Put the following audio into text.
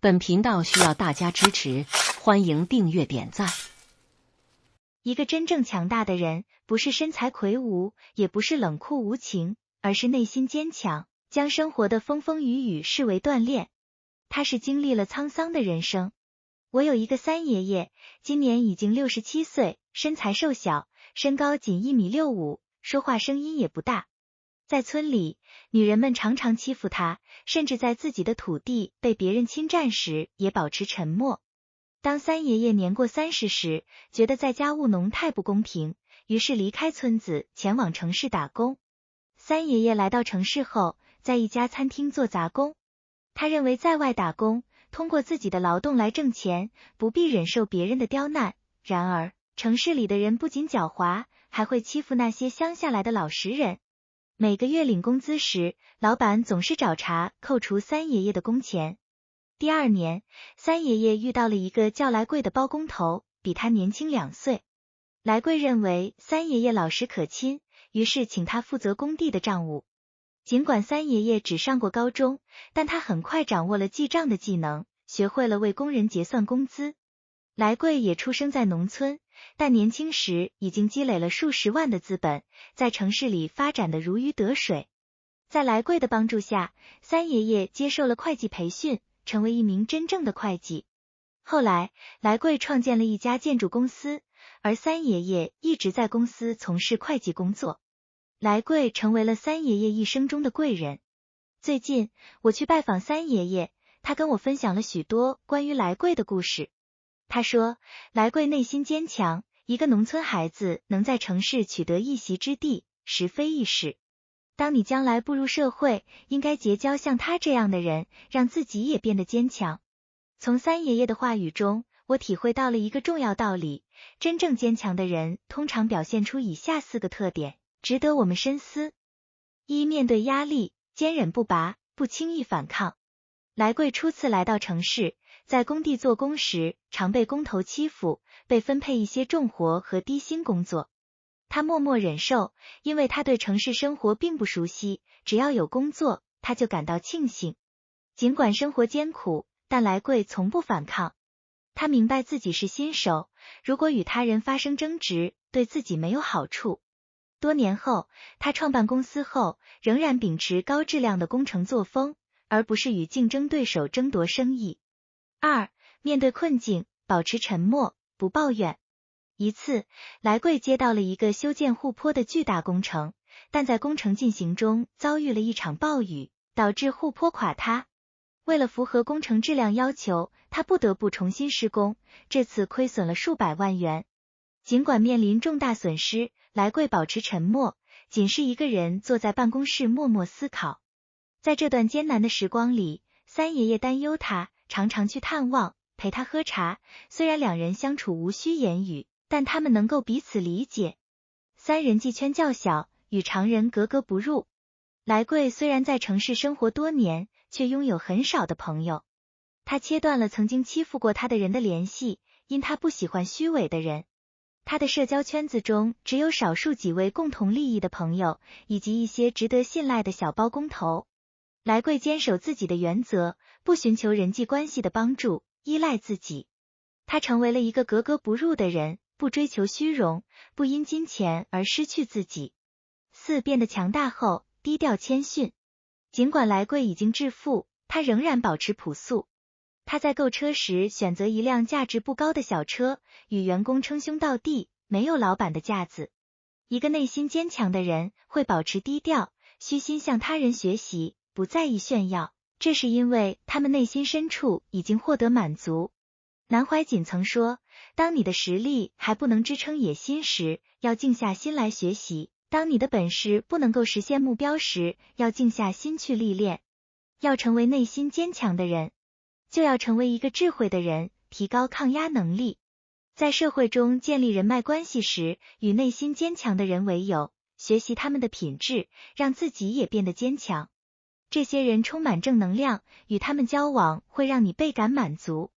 本频道需要大家支持，欢迎订阅点赞。一个真正强大的人，不是身材魁梧，也不是冷酷无情，而是内心坚强，将生活的风风雨雨视为锻炼。他是经历了沧桑的人生。我有一个三爷爷，今年已经67岁，身材瘦小，身高仅1.65米，说话声音也不大。在村里，女人们常常欺负他，甚至在自己的土地被别人侵占时也保持沉默。当三爷爷年过30时，觉得在家务农太不公平，于是离开村子前往城市打工。三爷爷来到城市后，在一家餐厅做杂工。他认为在外打工，通过自己的劳动来挣钱，不必忍受别人的刁难。然而，城市里的人不仅狡猾，还会欺负那些乡下来的老实人。每个月领工资时，老板总是找茬扣除三爷爷的工钱。第二年，三爷爷遇到了一个叫来贵的包工头，比他年轻2岁。来贵认为三爷爷老实可亲，于是请他负责工地的账务。尽管三爷爷只上过高中，但他很快掌握了记账的技能，学会了为工人结算工资。来贵也出生在农村，但年轻时已经积累了数十万的资本，在城市里发展的如鱼得水。在来贵的帮助下，三爷爷接受了会计培训，成为一名真正的会计。后来，来贵创建了一家建筑公司，而三爷爷一直在公司从事会计工作。来贵成为了三爷爷一生中的贵人。最近，我去拜访三爷爷，他跟我分享了许多关于来贵的故事。他说，来贵内心坚强，一个农村孩子能在城市取得一席之地，实非易事。当你将来步入社会，应该结交像他这样的人，让自己也变得坚强。从三爷爷的话语中，我体会到了一个重要道理：真正坚强的人通常表现出以下4个特点，值得我们深思。1、面对压力，坚忍不拔，不轻易反抗。来贵初次来到城市，在工地做工时，常被工头欺负，被分配一些重活和低薪工作。他默默忍受，因为他对城市生活并不熟悉，只要有工作，他就感到庆幸。尽管生活艰苦，但来贵从不反抗。他明白自己是新手，如果与他人发生争执，对自己没有好处。多年后，他创办公司后，仍然秉持高质量的工程作风，而不是与竞争对手争夺生意。2、面对困境，保持沉默，不抱怨。一次，来贵接到了一个修建护坡的巨大工程，但在工程进行中遭遇了一场暴雨，导致护坡垮塌。为了符合工程质量要求，他不得不重新施工，这次亏损了数百万元。尽管面临重大损失，来贵保持沉默，仅是一个人坐在办公室默默思考。在这段艰难的时光里，三爷爷担忧他，常常去探望，陪他喝茶。虽然两人相处无需言语，但他们能够彼此理解。三人际圈较小，与常人格格不入。来贵虽然在城市生活多年，却拥有很少的朋友。他切断了曾经欺负过他的人的联系，因他不喜欢虚伪的人。他的社交圈子中只有少数几位共同利益的朋友，以及一些值得信赖的小包工头。来贵坚守自己的原则，不寻求人际关系的帮助，依赖自己。他成为了一个格格不入的人，不追求虚荣，不因金钱而失去自己。4、变得强大后，低调谦逊。尽管来贵已经致富，他仍然保持朴素。他在购车时选择一辆价值不高的小车，与员工称兄道弟，没有老板的架子。一个内心坚强的人会保持低调，虚心向他人学习，不在意炫耀，这是因为他们内心深处已经获得满足。南怀瑾曾说，当你的实力还不能支撑野心时，要静下心来学习；当你的本事不能够实现目标时，要静下心去历练。要成为内心坚强的人，就要成为一个智慧的人，提高抗压能力。在社会中建立人脉关系时，与内心坚强的人为友，学习他们的品质，让自己也变得坚强。这些人充满正能量，与他们交往会让你倍感满足。